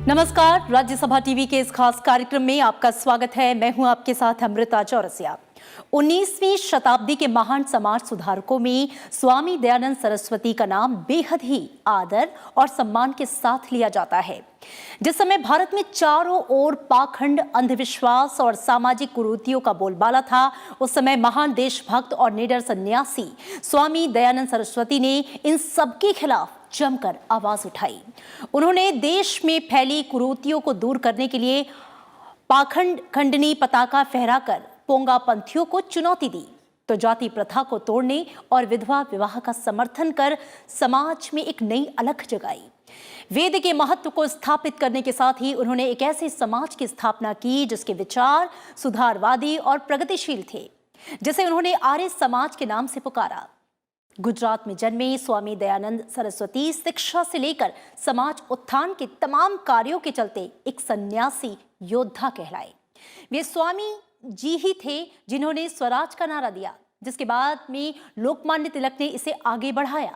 नमस्कार, राज्यसभा टीवी के इस खास कार्यक्रम में आपका स्वागत है। मैं हूं आपके साथ अमृता चौरसिया। 19वीं शताब्दी के महान समाज सुधारकों में स्वामी दयानंद सरस्वती का नाम बेहद ही आदर और सम्मान के साथ लिया जाता है। जिस समय भारत में चारों ओर पाखंड, अंधविश्वास और सामाजिक कुरीतियों का बोलबाला था, उस समय महान देशभक्त और निडर सन्यासी स्वामी दयानंद सरस्वती ने इन सबके खिलाफ जमकर आवाज उठाई। उन्होंने देश में फैली कुरीतियों को दूर करने के लिए पाखंड खंडनी पताका फहराकर पोंगा पंथियों को चुनौती दी, तो जाति प्रथा को तोड़ने और विधवा विवाह का समर्थन कर समाज में एक नई अलख जगाई। वेद के महत्व को स्थापित करने के साथ ही उन्होंने एक ऐसे समाज की स्थापना की जिसके विचार सुधारवादी और प्रगतिशील थे, जिसे उन्होंने आर्य समाज के नाम से पुकारा। गुजरात में जन्मे स्वामी दयानंद सरस्वती शिक्षा से लेकर समाज उत्थान के तमाम कार्यों के चलते एक सन्यासी योद्धा कहलाए। वे स्वामी जी ही थे जिन्होंने स्वराज का नारा दिया, जिसके बाद में लोकमान्य तिलक ने इसे आगे बढ़ाया।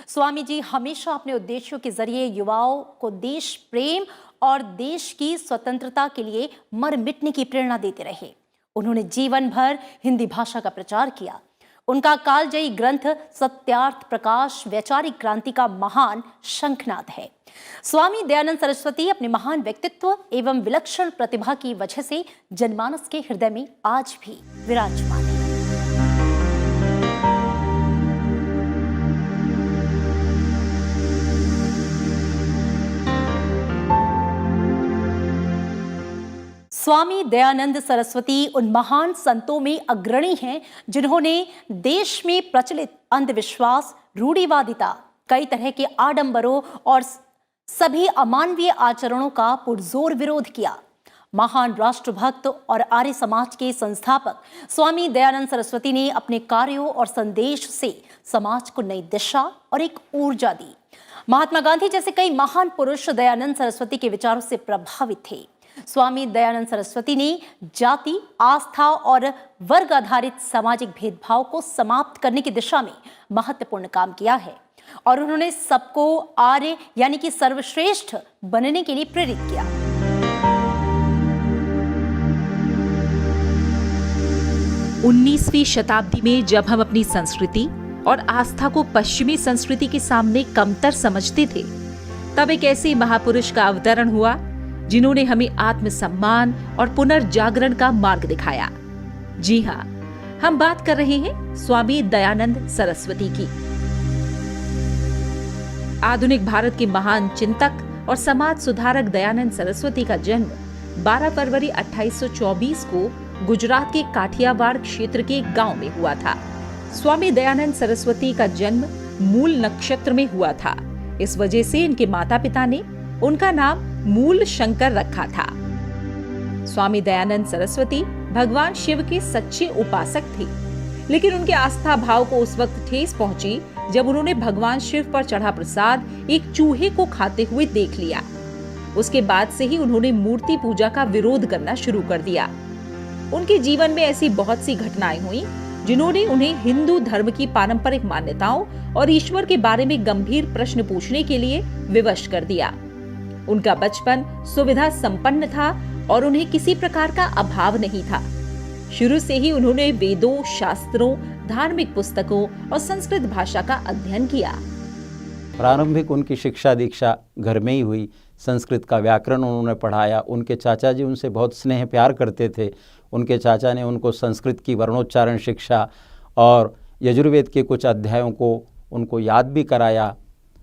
स्वामी जी हमेशा अपने उद्देश्यों के जरिए युवाओं को देश प्रेम और देश की स्वतंत्रता के लिए मर मिटने की प्रेरणा देते रहे। उन्होंने जीवन भर हिंदी भाषा का प्रचार किया। उनका कालजयी ग्रंथ सत्यार्थ प्रकाश वैचारिक क्रांति का महान शंखनाद है। स्वामी दयानंद सरस्वती अपने महान व्यक्तित्व एवं विलक्षण प्रतिभा की वजह से जनमानस के हृदय में आज भी विराजमान है। स्वामी दयानंद सरस्वती उन महान संतों में अग्रणी हैं जिन्होंने देश में प्रचलित अंधविश्वास, रूढ़िवादिता, कई तरह के आडंबरों और सभी अमानवीय आचरणों का पुरजोर विरोध किया। महान राष्ट्रभक्त और आर्य समाज के संस्थापक स्वामी दयानंद सरस्वती ने अपने कार्यों और संदेश से समाज को नई दिशा और एक ऊर्जा दी। महात्मा गांधी जैसे कई महान पुरुष दयानंद सरस्वती के विचारों से प्रभावित थे। स्वामी दयानंद सरस्वती ने जाति, आस्था और वर्ग आधारित सामाजिक भेदभाव को समाप्त करने की दिशा में महत्वपूर्ण काम किया है और उन्होंने सबको आर्य यानी कि सर्वश्रेष्ठ बनने के लिए प्रेरित किया। उन्नीसवीं शताब्दी में जब हम अपनी संस्कृति और आस्था को पश्चिमी संस्कृति के सामने कमतर समझते थे, तब एक ऐसे महापुरुष का अवतरण हुआ जिन्होंने हमें आत्मसम्मान और पुनर्जागरण का मार्ग दिखाया। जी हाँ, हम बात कर रहे हैं स्वामी दयानंद सरस्वती की। आधुनिक भारत के महान चिंतक और समाज सुधारक दयानंद सरस्वती का जन्म 12 फरवरी 1824 को गुजरात के काठियावाड़ क्षेत्र के एक गांव में हुआ था। स्वामी दयानंद सरस्वती का जन्म मूल नक्षत्र में हुआ था। इस वजह से इनके माता पिता ने उनका नाम मूल शंकर रखा था। स्वामी दयानंद सरस्वती भगवान शिव के सच्चे उपासक थे, लेकिन उनके आस्था भाव को उस वक्त ठेस पहुंची जब उन्होंने भगवान शिव पर चढ़ा प्रसाद एक चूहे को खाते हुए देख लिया। उसके बाद से ही उन्होंने मूर्ति पूजा का विरोध करना शुरू कर दिया। उनके जीवन में ऐसी बहुत सी घटनाएं हुई जिन्होंने उन्हें हिंदू धर्म की पारंपरिक मान्यताओं और ईश्वर के बारे में गंभीर प्रश्न पूछने के लिए विवश कर दिया। उनका बचपन सुविधा संपन्न था और उन्हें किसी प्रकार का अभाव नहीं था। शुरू से ही उन्होंने वेदों, शास्त्रों, धार्मिक पुस्तकों और संस्कृत भाषा का अध्ययन किया। प्रारंभिक उनकी शिक्षा दीक्षा घर में ही हुई। संस्कृत का व्याकरण उन्होंने पढ़ाया। उनके चाचा जी उनसे बहुत स्नेह प्यार करते थे। उनके चाचा ने उनको संस्कृत की वर्णोच्चारण शिक्षा और यजुर्वेद के कुछ अध्यायों को उनको याद भी कराया।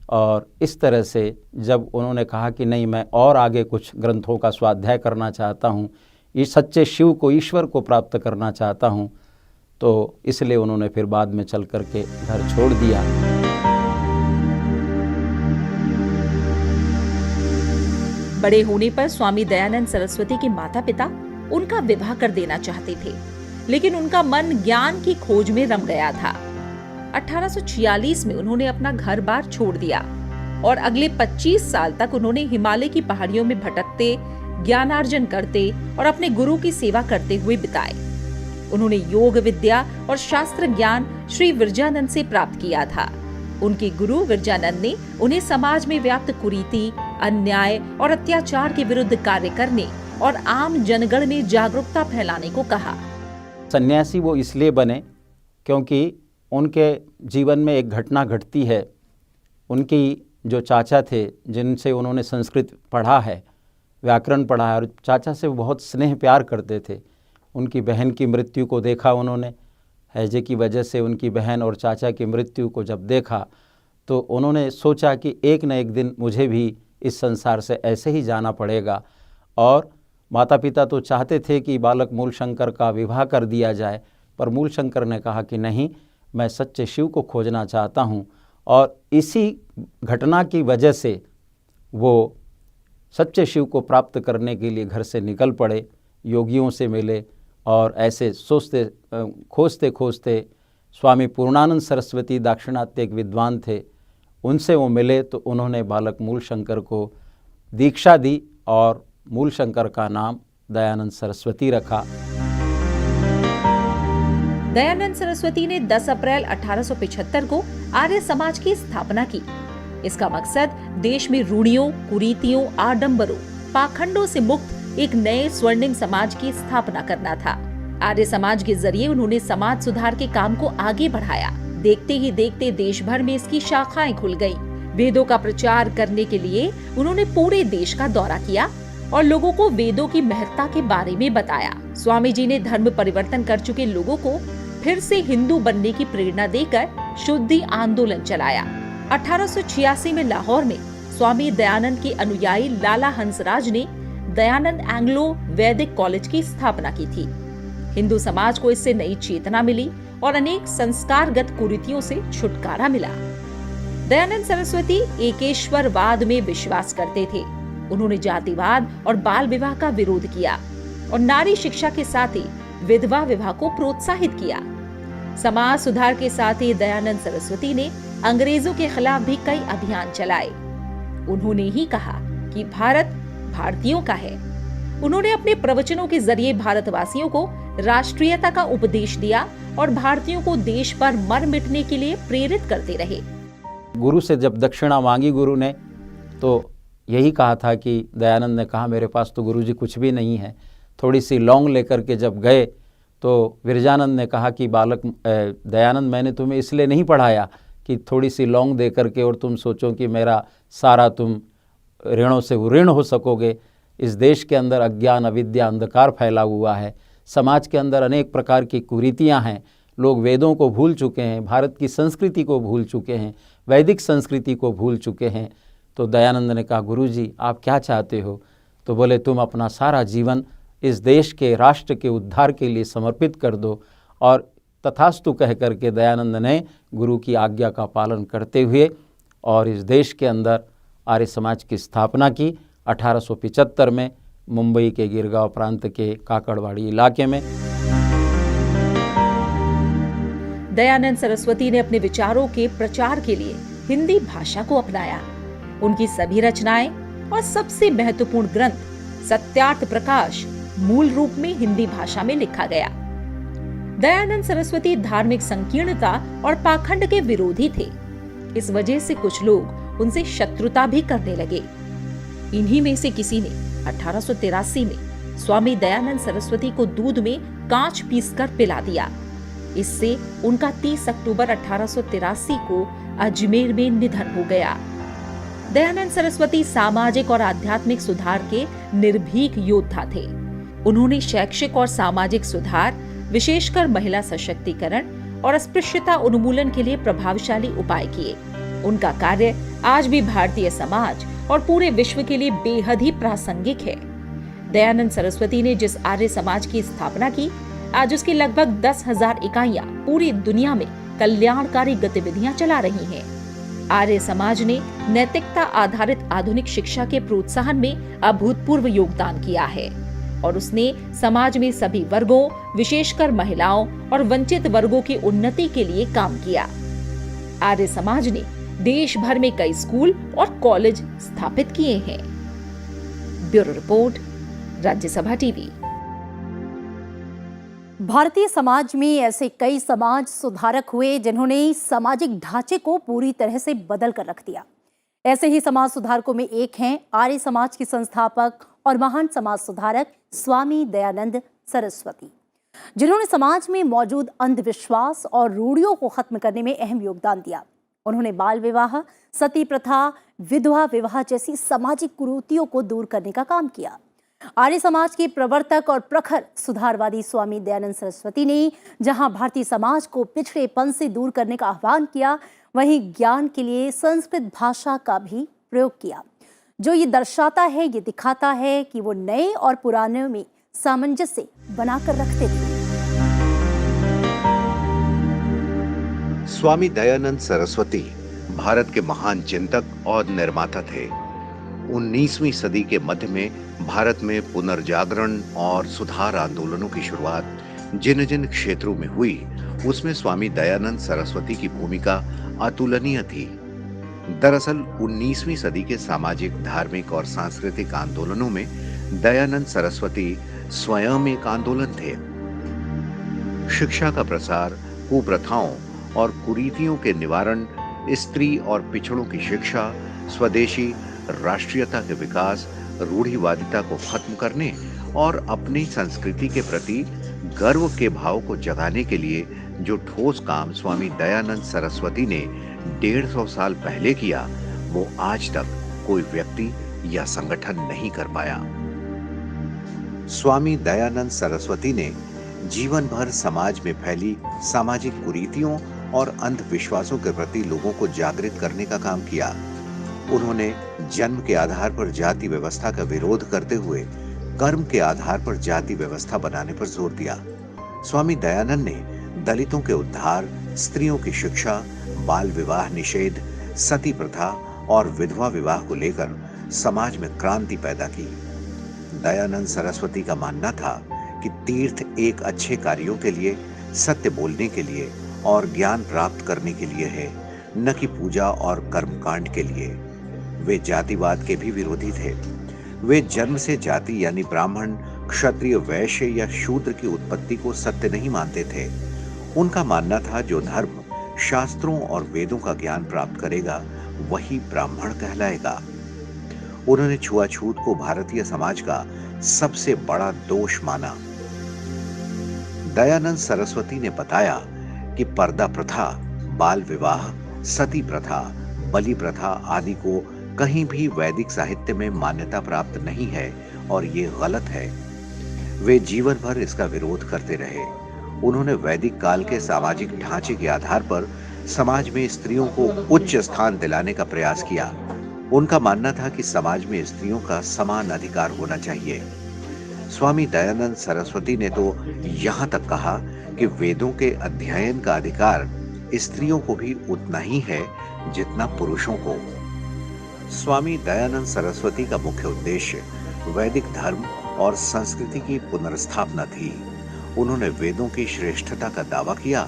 और इस तरह से जब उन्होंने कहा कि नहीं, मैं और आगे कुछ ग्रंथों का स्वाध्याय करना चाहता हूँ, इस सच्चे शिव को, ईश्वर को प्राप्त करना चाहता हूँ, तो इसलिए उन्होंने फिर बाद में चल कर के घर छोड़ दिया। बड़े होने पर स्वामी दयानंद सरस्वती के माता पिता उनका विवाह कर देना चाहते थे, लेकिन उनका मन ज्ञान की खोज में रम गया था। 1846 में उन्होंने अपना घर बार छोड़ दिया और अगले 25 साल तक उन्होंने हिमालय की पहाड़ियों में भटकते, ज्ञानार्जन करते और अपने गुरु की सेवा करते हुए बिताए। उन्होंने योग विद्या और शास्त्र ज्ञान श्री विरजानंद से प्राप्त किया था। उनके गुरु विरजानंद ने उन्हें समाज में व्याप्त कुरीति, अन्याय और अत्याचार के विरुद्ध कार्य करने और आम जनगण में जागरूकता फैलाने को कहा। सन्यासी वो इसलिए बने क्योंकि उनके जीवन में एक घटना घटती है। उनकी जो चाचा थे, जिनसे उन्होंने संस्कृत पढ़ा है, व्याकरण पढ़ा है, और चाचा से वो बहुत स्नेह प्यार करते थे। उनकी बहन की मृत्यु को देखा उन्होंने, हैजे की वजह से उनकी बहन और चाचा की मृत्यु को जब देखा तो उन्होंने सोचा कि एक न एक दिन मुझे भी इस संसार से ऐसे ही जाना पड़ेगा। और माता पिता तो चाहते थे कि बालक मूलशंकर का विवाह कर दिया जाए, पर मूलशंकर ने कहा कि नहीं, मैं सच्चे शिव को खोजना चाहता हूँ। और इसी घटना की वजह से वो सच्चे शिव को प्राप्त करने के लिए घर से निकल पड़े, योगियों से मिले, और ऐसे सोचते खोजते खोजते स्वामी पूर्णानंद सरस्वती दाक्षिणात्य एक विद्वान थे, उनसे वो मिले तो उन्होंने बालक मूलशंकर को दीक्षा दी और मूलशंकर का नाम दयानंद सरस्वती रखा। दयानंद सरस्वती ने 10 अप्रैल 1875 को आर्य समाज की स्थापना की। इसका मकसद देश में रूढ़ियों, कुरीतियों, आडंबरों, पाखंडों से मुक्त एक नए स्वर्णिम समाज की स्थापना करना था। आर्य समाज के जरिए उन्होंने समाज सुधार के काम को आगे बढ़ाया। देखते ही देखते देश भर में इसकी शाखाएं खुल गईं। वेदों का प्रचार करने के लिए उन्होंने पूरे देश का दौरा किया और लोगों को वेदों की महत्ता के बारे में बताया। स्वामी जी ने धर्म परिवर्तन कर चुके लोगों को फिर से हिंदू बनने की प्रेरणा देकर शुद्धि आंदोलन चलाया। 1886 में लाहौर में स्वामी दयानंद के अनुयायी लाला हंसराज ने दयानंद एंग्लो वैदिक कॉलेज की स्थापना की थी। हिंदू समाज को इससे नई चेतना मिली और अनेक संस्कारगत कुरीतियों से छुटकारा मिला। दयानंद सरस्वती एकेश्वरवाद में विश्वास करते थे। उन्होंने जातिवाद और बाल विवाह का विरोध किया और नारी शिक्षा के साथ ही विधवा विवाह को प्रोत्साहित किया। समाज सुधार के साथ ही दयानंद सरस्वती ने अंग्रेजों के खिलाफ भी कई अभियान चलाए। उन्होंने ही कहा कि भारत भारतीयों का है। उन्होंने अपने प्रवचनों के जरिए भारतवासियों को राष्ट्रीयता का उपदेश दिया और भारतीयों को देश पर मर मिटने के लिए प्रेरित करते रहे। गुरु से जब दक्षिणा मांगी गुरु ने, तो यही कहा था कि दयानंद ने कहा, मेरे पास तो गुरुजी कुछ भी नहीं है। थोड़ी सी लौंग लेकर के जब गए तो विरजानंद ने कहा कि बालक दयानंद, मैंने तुम्हें इसलिए नहीं पढ़ाया कि थोड़ी सी लौंग दे करके और तुम सोचो कि मेरा सारा तुम ऋणों से ऋण हो सकोगे। इस देश के अंदर अज्ञान, अविद्या, अंधकार फैला हुआ है। समाज के अंदर अनेक प्रकार की कुरीतियां हैं। लोग वेदों को भूल चुके हैं, भारत की संस्कृति को भूल चुके हैं, वैदिक संस्कृति को भूल चुके हैं। तो दयानंद ने कहा, गुरुजी आप क्या चाहते हो? तो बोले, तुम अपना सारा जीवन इस देश के, राष्ट्र के उद्धार के लिए समर्पित कर दो। और तथास्तु कह करके दयानंद ने गुरु की आज्ञा का पालन करते हुए और इस देश के अंदर आर्य समाज की स्थापना की। 1875 में मुंबई के गिरगांव प्रांत के काकड़वाड़ी इलाके में। दयानंद सरस्वती ने अपने विचारों के प्रचार के लिए हिंदी भाषा को अपनाया। उनकी सभी रचनाएं और सबसे महत्वपूर्ण ग्रंथ सत्यार्थ प्रकाश मूल रूप में हिंदी भाषा में लिखा गया। दयानंद सरस्वती धार्मिक संकीर्णता और पाखंड के विरोधी थे। इस वजह से कुछ लोग उनसे शत्रुता भी करने लगे। इन्हीं में से किसी ने 1883 में स्वामी दयानंद सरस्वती को दूध में कांच पीसकर पिला दिया। इससे उनका 30 अक्टूबर 1883 को अजमेर में निधन हो गया। दयानंद सरस्वती सामाजिक और आध्यात्मिक सुधार के निर्भीक योद्धा थे। उन्होंने शैक्षिक और सामाजिक सुधार, विशेषकर महिला सशक्तिकरण और अस्पृश्यता उन्मूलन के लिए प्रभावशाली उपाय किए। उनका कार्य आज भी भारतीय समाज और पूरे विश्व के लिए बेहद ही प्रासंगिक है। दयानंद सरस्वती ने जिस आर्य समाज की स्थापना की, आज उसकी लगभग 10,000 इकाइयां पूरी दुनिया में कल्याणकारी गतिविधियां चला रही हैं। आर्य समाज ने नैतिकता आधारित आधुनिक शिक्षा के प्रोत्साहन में अभूतपूर्व योगदान किया है और उसने समाज में सभी वर्गों, विशेषकर महिलाओं और वंचित वर्गों की उन्नति के लिए काम किया। आर्य समाज ने देश भर में कई स्कूल और कॉलेज स्थापित किए हैं। Bureau report, Rajya Sabha TV. Bharatiya Samaj में ऐसे कई समाज सुधारक हुए जिन्होंने सामाजिक ढांचे को पूरी तरह से बदल कर रख दिया। ऐसे ही समाज सुधारकों में एक हैं आर्य समाज के संस्थापक और महान समाज सुधारक स्वामी दयानंद सरस्वती, जिन्होंने समाज में मौजूद अंधविश्वास और रूढ़ियों को खत्म करने में अहम योगदान दिया। उन्होंने बाल विवाह, सती प्रथा, विधवा विवाह जैसी सामाजिक कुरीतियों को दूर करने का काम किया। आर्य समाज के प्रवर्तक और प्रखर सुधारवादी स्वामी दयानंद सरस्वती ने जहां भारतीय समाज को पिछड़ेपन से दूर करने का आह्वान किया, वहीं ज्ञान के लिए संस्कृत भाषा का भी प्रयोग किया, जो ये दर्शाता है, ये दिखाता है कि वो नए और पुराने में सामंजस्य बनाकर रखते थे। स्वामी दयानंद सरस्वती भारत के महान चिंतक और निर्माता थे। 19वीं सदी के मध्य में भारत में पुनर्जागरण और सुधार आंदोलनों की शुरुआत जिन जिन क्षेत्रों में हुई, उसमें स्वामी दयानंद सरस्वती की भूमिका अतुलनीय थी। दरअसल 19वीं सदी के सामाजिक, धार्मिक और सांस्कृतिक आंदोलनों में दयानंद सरस्वती स्वयं एक आंदोलन थे। शिक्षा का प्रसार, कुप्रथाओं और कुरीतियों के निवारण, स्त्री और पिछड़ों की शिक्षा, स्वदेशी राष्ट्रीयता के विकास, रूढ़िवादिता को खत्म करने और अपनी संस्कृति के प्रति गर्व के भाव को जगाने के लिए जो ठोस काम स्वामी दयानंद सरस्वती ने 150 साल पहले किया, वो आज तक कोई व्यक्ति या संगठन नहीं कर पाया। स्वामी दयानंद सरस्वती ने जीवन भर समाज में फैली सामाजिक कुरीतियों और अंधविश्वासों के प्रति लोगों को जागृत करने का काम किया। उन्होंने जन्म के आधार पर जाति व्यवस्था का विरोध करते हुए कर्म के आधार पर जाति व्यवस्था बनाने पर जोर दिया। स्वामी दयानंद ने दलितों के उद्धार, स्त्रियों की शिक्षा, बाल विवाह निषेध, सती प्रथा और विधवा विवाह को लेकर समाज में क्रांति पैदा की। दयानंद सरस्वती का मानना था कि तीर्थ एक अच्छे कार्यों के लिए, सत्य बोलने के लिए और ज्ञान प्राप्त करने के लिए है, न कि पूजा और कर्मकांड के लिए। वे जातिवाद के भी विरोधी थे। वे जन्म से जाति यानी ब्राह्मण, क्षत्रिय, वैश्य या शूद्र की उत्पत्ति को सत्य नहीं मानते थे। उनका मानना था जो धर्म, शास्त्रों और वेदों का ज्ञान प्राप्त करेगा, वही ब्राह्मण कहलाएगा। उन्होंने छुआछूत को भारतीय समाज का सबसे बड़ा दोष माना। दयानंद सरस्वती ने बताया कि पर्दा प्रथा, बाल विवाह, सती प्रथा, बलि प्रथा आदि को कहीं भी वैदिक साहित्य में मान्यता प्राप्त नहीं है और ये गलत है। वे जीवन भर इसका विरोध करते रहे। उन्होंने वैदिक काल के सामाजिक ढांचे के आधार पर समाज में स्त्रियों को उच्च स्थान दिलाने का प्रयास किया। उनका मानना था कि समाज में स्त्रियों का समान अधिकार होना चाहिए। स्वामी दयानंद सरस्वती ने तो यहाँ तक कहा कि वेदों के अध्ययन का अधिकार स्त्रियों को भी उतना ही है जितना पुरुषों को। स्वामी दयानंद सरस्वती का मुख्य उद्देश्य वैदिक धर्म और संस्कृति की पुनर्स्थापना थी। उन्होंने वेदों की श्रेष्ठता का दावा किया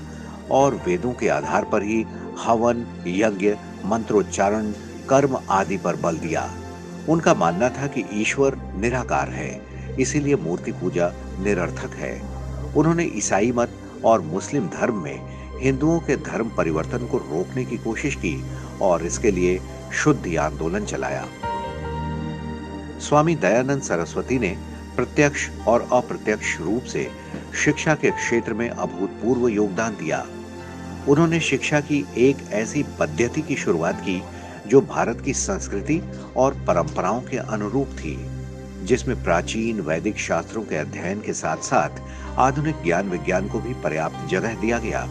और वेदों के आधार पर ही हवन, यज्ञ, मंत्रोच्चारण, कर्म आदि पर बल दिया। उनका मानना था कि ईश्वर निराकार है, इसीलिए मूर्ति पूजा निरर्थक है। उन्होंने ईसाई मत और मुस्लिम धर्म में हिंदुओं के धर्म परिवर्तन को रोकने की कोशिश की और इसके लिए शुद्धि आंदोलन चलाया। स्वामी दयानंद सरस्वती ने प्रत्यक्ष और अप्रत्यक्ष रूप से शिक्षा के क्षेत्र में अभूतपूर्व योगदान दिया। उन्होंने शिक्षा की एक ऐसी पद्धति की शुरुआत की जो भारत की संस्कृति और परंपराओं के अनुरूप थी, जिसमें प्राचीन वैदिक शास्त्रों के अध्ययन के साथ साथ आधुनिक ज्ञान विज्ञान को भी पर्याप्त जगह दिया गया।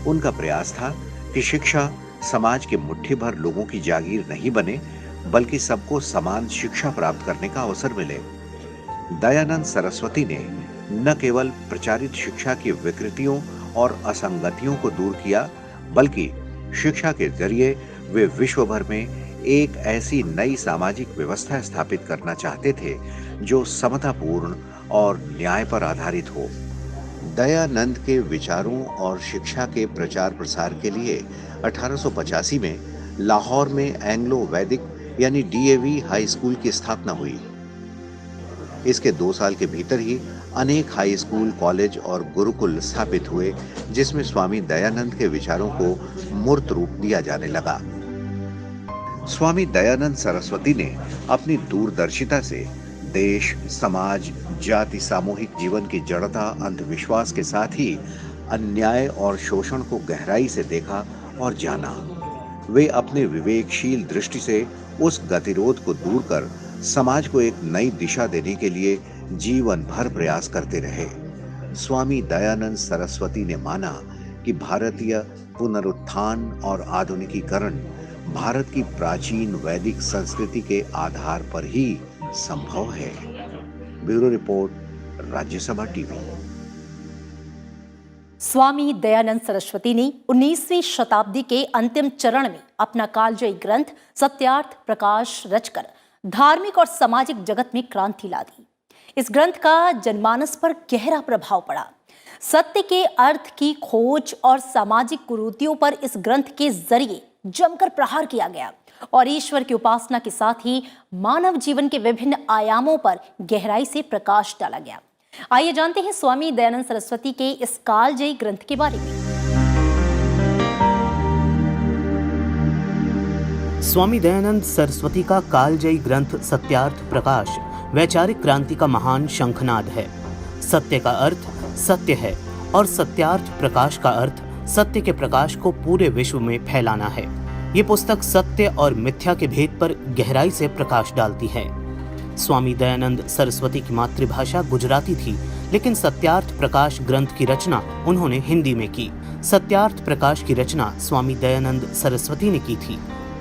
उनका प्रयास था कि शिक्षा समाज के मुट्ठी भर लोगों की जागीर नहीं बने, बल्कि सबको समान शिक्षा प्राप्त करने का अवसर मिले। दयानंद सरस्वती ने न केवल प्रचारित शिक्षा की विकृतियों और असंगतियों को दूर किया, बल्कि शिक्षा के जरिए वे विश्व भर में एक ऐसी नई सामाजिक व्यवस्था स्थापित करना चाहते थे जो समतापूर्ण और न्याय पर आधारित हो। दयानंद के विचारों और शिक्षा के प्रचार प्रसार के लिए 1885 में लाहौर में एंग्लो वैदिक यानी डीएवी हाई स्कूल की स्थापना हुई। इसके 2 साल के भीतर ही अनेक हाई स्कूल, कॉलेज और गुरुकुल स्थापित हुए, जिसमें स्वामी दयानंद के विचारों को मूर्त रूप दिया जाने लगा। स्वामी दयानंद सरस्वती ने अपनी दूरदर्शिता से देश, समाज, जाति, सामूहिक जीवन की जड़ता, अंधविश्वास के साथ ही अन्याय और शोषण को गहराई से देखा और जाना। वे अपने विवेकशील दृष्टि से उस गतिरोध को दूर कर समाज को एक नई दिशा देने के लिए जीवन भर प्रयास करते रहे। स्वामी दयानंद सरस्वती ने माना कि भारतीय पुनरुत्थान और आधुनिकीकरण भारत की प्राचीन वैदिक संस्कृति के आधार पर ही संभव है। Bureau report, Rajya Sabha TV. Swami Dayanand Saraswati ने 19वीं शताब्दी के अंतिम चरण में अपना कालजयी ग्रंथ सत्यार्थ प्रकाश रचकर धार्मिक और सामाजिक जगत में क्रांति ला दी। इस ग्रंथ का जनमानस पर गहरा प्रभाव पड़ा। सत्य के अर्थ की खोज और सामाजिक कुरीतियों पर इस ग्रंथ के जरिए जमकर प्रहार किया गया और ईश्वर की उपासना के साथ ही मानव जीवन के विभिन्न आयामों पर गहराई से प्रकाश डाला गया। आइए जानते हैं स्वामी दयानंद सरस्वती के इस कालजयी ग्रंथ के बारे में। स्वामी दयानंद सरस्वती का कालजयी ग्रंथ सत्यार्थ प्रकाश वैचारिक क्रांति का महान शंखनाद है। सत्य का अर्थ सत्य है और सत्यार्थ प्रकाश का अर्थ सत्य के प्रकाश को पूरे विश्व में फैलाना है। ये पुस्तक सत्य और मिथ्या के भेद पर गहराई से प्रकाश डालती है। स्वामी दयानंद सरस्वती की मातृभाषा गुजराती थी, लेकिन सत्यार्थ प्रकाश ग्रंथ की रचना उन्होंने हिंदी में की। सत्यार्थ प्रकाश की रचना स्वामी दयानंद सरस्वती ने की थी।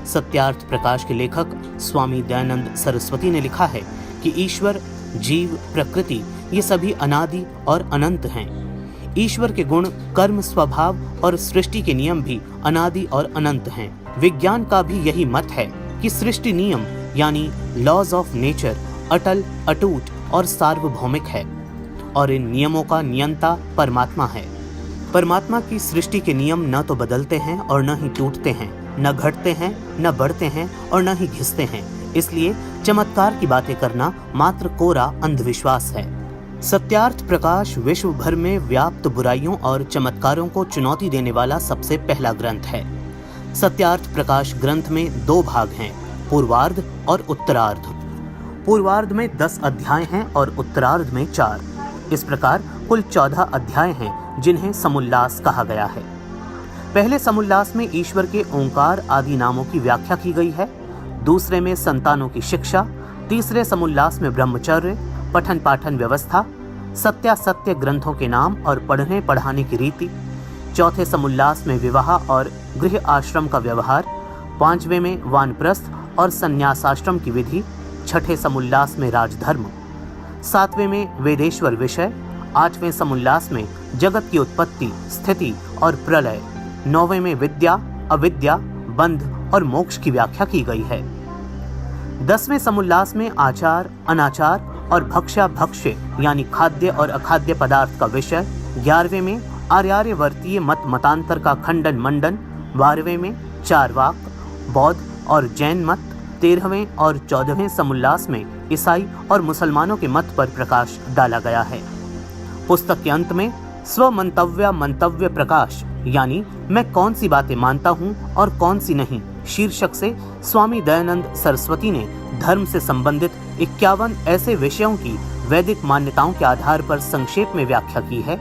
सत्यार्थ प्रकाश के लेखक स्वामी दयानंद सरस्वती ने लिखा है कि ईश्वर, जीव, प्रकृति ये सभी अनादि और अनंत हैं। ईश्वर के गुण, कर्म, स्वभाव और सृष्टि के नियम भी अनादि और अनंत हैं। विज्ञान का भी यही मत है कि सृष्टि नियम यानी लॉज ऑफ नेचर अटल, अटूट और सार्वभौमिक है और इन नियमों का नियंता परमात्मा है। परमात्मा की सृष्टि के नियम न तो बदलते हैं और न ही टूटते हैं, न घटते हैं, न बढ़ते हैं और न ही घिसते हैं। इसलिए चमत्कार की बातें करना मात्र कोरा अंधविश्वास है। सत्यार्थ प्रकाश विश्व भर में व्याप्त बुराइयों और चमत्कारों को चुनौती देने वाला सबसे पहला ग्रंथ है। सत्यार्थ प्रकाश ग्रंथ में 2 भाग हैं, पूर्वार्ध और उत्तरार्ध। पूर्वार्ध में 10 अध्याय हैं और उत्तरार्ध में 4। इस प्रकार कुल 14 अध्याय हैं जिन्हें समुल्लास कहा गया है। पहले समुल्लास में ईश्वर के ओंकार आदि नामों की व्याख्या की गई है। दूसरे में संतानों की शिक्षा। तीसरे समुल्लास में ब्रह्मचर्य, पठन पाठन व्यवस्था, सत्यासत्य ग्रंथों के नाम और पढ़ने पढ़ाने की रीति। चौथे समुल्लास में विवाह और गृह आश्रम का व्यवहार। 5वें में वानप्रस्थ और संन्यासाश्रम की विधि। 6ठे समुल्लास में राजधर्म। 7वें में वेदेश्वर विषय। 8वें समुल्लास में जगत की उत्पत्ति, स्थिति और प्रलय। 9वें में विद्या, अविद्या, बंध और मोक्ष की व्याख्या की गई है। 10वें समुल्लास में आचार, अनाचार और भक्ष्या भक्ष्य यानी खाद्य और अखाद्य पदार्थ का विषय। 11वें में आर्यावर्तीय मत मतांतर का खंडन मंडन। 12वें में चारवाक, बौद्ध और जैन मत। 13वें और 14वें समुल्लास में ईसाई और मुसलमानों के मत पर प्रकाश डाला गया है। पुस्तक के अंत में स्वमंतव्य मंतव्य प्रकाश यानी मैं कौन सी बातें मानता हूँ और कौन सी नहीं शीर्षक से स्वामी दयानंद सरस्वती ने धर्म से संबंधित 51 ऐसे विषयों की वैदिक मान्यताओं के आधार पर संक्षेप में व्याख्या की है।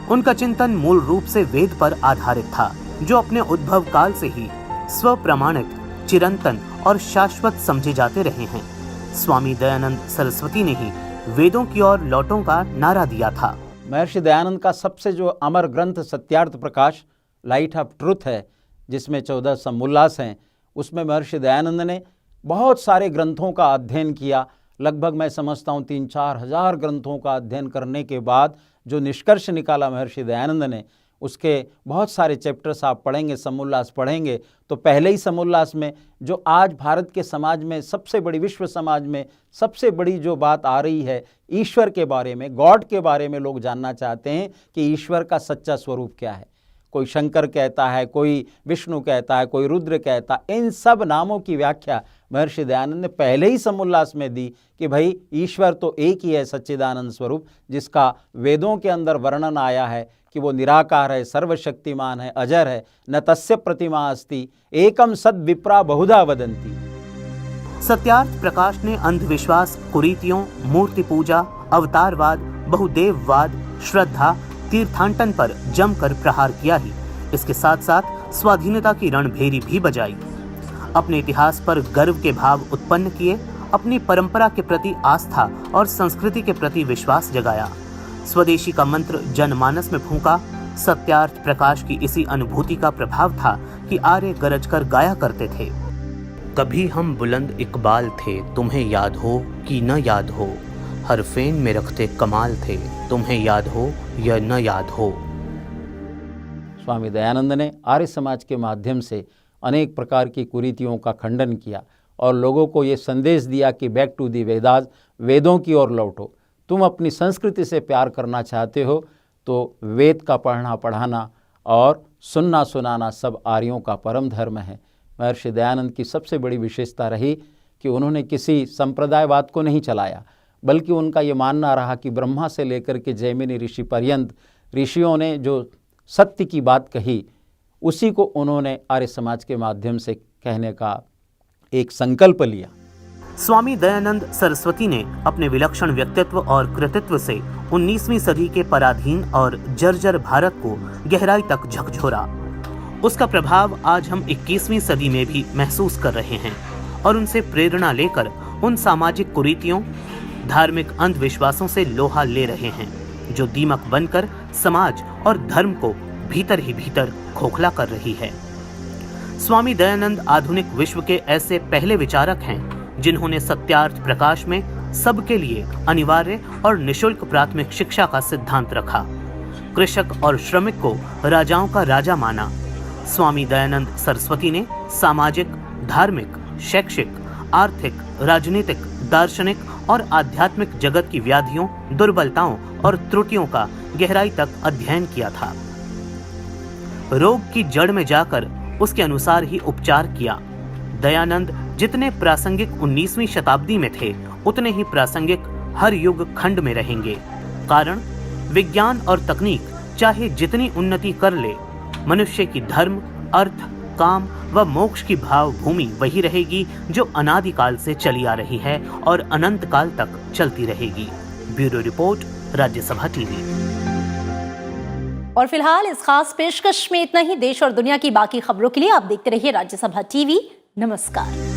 उनका चिंतन मूल रूप से वेद पर आधारित था, जो अपने उद्भव काल से ही स्वप्रमाणित, चिरंतन और शाश्वत समझे जाते रहे हैं। स्वामी दयानंद सरस्वती ने ही वेदों की ओर लौटों का नारा दिया था। महर्षि दयानंद का सबसे जो अमर ग्रंथ Satyarth Prakash, light of truth है, जिसमें 14 समुल्लास हैं, उसमें महर्षि दयानंद ने बहुत सारे ग्रंथों का अध्ययन किया। लगभग मैं समझता हूँ 3-4 हज़ार ग्रंथों का अध्ययन करने के बाद जो निष्कर्ष निकाला महर्षि दयानंद ने, उसके बहुत सारे चैप्टर्स आप पढ़ेंगे, समुल्लास पढ़ेंगे तो पहले ही समुल्लास में जो आज भारत के समाज में सबसे बड़ी, विश्व समाज में सबसे बड़ी जो बात आ रही है ईश्वर के बारे में, गॉड के बारे में, लोग जानना चाहते हैं कि ईश्वर का सच्चा स्वरूप क्या है। कोई शंकर कहता है, कोई विष्णु कहता है, कोई रुद्र कहता है। इन सब नामों की व्याख्या महर्षि दयानंद ने पहले ही समोल्लास में दी कि भाई ईश्वर तो एक ही है, सच्चिदानंद स्वरूप, जिसका वेदों के अंदर वर्णन आया है कि वो निराकार है, सर्वशक्तिमान है, अजर है, न तस्य प्रतिमा अस्ति, एकम सद विप्रा बहुधा वदंती। सत्यार्थ प्रकाश ने अंधविश्वास, कुरीतियों, मूर्ति पूजा, अवतारवाद, बहुदेववाद, श्रद्धा, तीर्थाटन पर जमकर प्रहार किया ही, इसके साथ साथ स्वाधीनता की रणभेरी भी बजाई। अपने इतिहास पर गर्व के भाव उत्पन्न किए, अपनी परंपरा के प्रति आस्था और संस्कृति के प्रति विश्वास जगाया। स्वदेशी का मंत्र जनमानस में फूंका। सत्यार्थ प्रकाश की इसी अनुभूति का प्रभाव था कि आर्य गरज कर गाया करते थे, कभी हम बुलंद इकबाल थे, तुम्हें याद हो कि न याद हो, हर फेन में रखते कमाल थे, तुम्हें याद हो या न याद हो। स्वामी दयानंद ने आर्य समाज के माध्यम से अनेक प्रकार की कुरीतियों का खंडन किया और लोगों को ये संदेश दिया कि बैक टू दी वेदास, वेदों की ओर लौटो। तुम अपनी संस्कृति से प्यार करना चाहते हो तो वेद का पढ़ना पढ़ाना और सुनना सुनाना सब आर्यों का परम धर्म है। महर्षि दयानंद की सबसे बड़ी विशेषता रही कि उन्होंने किसी संप्रदायवाद को नहीं चलाया, बल्कि उनका ये मानना रहा कि ब्रह्मा से लेकर के जैमिनी ऋषि पर्यंत ऋषियों ने जो सत्य की बात कही, उसी को उन्होंने आर्य समाज के माध्यम से कहने का एक संकल्प लिया। स्वामी दयानंद सरस्वती ने अपने विलक्षण व्यक्तित्व और कृतित्व से 19वीं सदी के पराधीन और जर्जर भारत को गहराई तक झकझोरा। उसका प्रभाव आज हम 21वीं सदी में भी महसूस कर रहे हैं और उनसे प्रेरणा लेकर उन सामाजिक कुरीतियों, धार्मिक अंधविश्वासों से लोहा ले रहे हैं जो दीमक बनकर समाज और धर्म को भीतर ही भीतर खोखला कर रही है। स्वामी दयानंद आधुनिक विश्व के ऐसे पहले विचारक हैं जिन्होंने सत्यार्थ प्रकाश में सबके लिए अनिवार्य और निशुल्क प्राथमिक शिक्षा का सिद्धांत रखा। कृषक और श्रमिक को राजाओं का राजा माना। स्वामी दयानंद सरस्वती ने सामाजिक, धार्मिक, शैक्षिक, आर्थिक, राजनीतिक, दार्शनिक और आध्यात्मिक जगत की व्याधियों, दुर्बलताओं और त्रुटियों का गहराई तक अध्ययन किया था। रोग की जड़ में जाकर उसके अनुसार ही उपचार किया। दयानंद जितने प्रासंगिक 19वीं शताब्दी में थे, उतने ही प्रासंगिक हर युग खंड में रहेंगे। कारण विज्ञान और तकनीक चाहे जितनी उन्नति कर ले, मनुष्य की धर्म, अर्थ, काम व मोक्ष की भाव भूमि वही रहेगी जो अनादिकाल से चली आ रही है और अनंत काल तक चलती रहेगी। Bureau report, Rajya Sabha TV. और फिलहाल इस खास पेशकश में इतना ही। देश और दुनिया की बाकी खबरों के लिए आप देखते रहिए राज्यसभा टीवी। नमस्कार।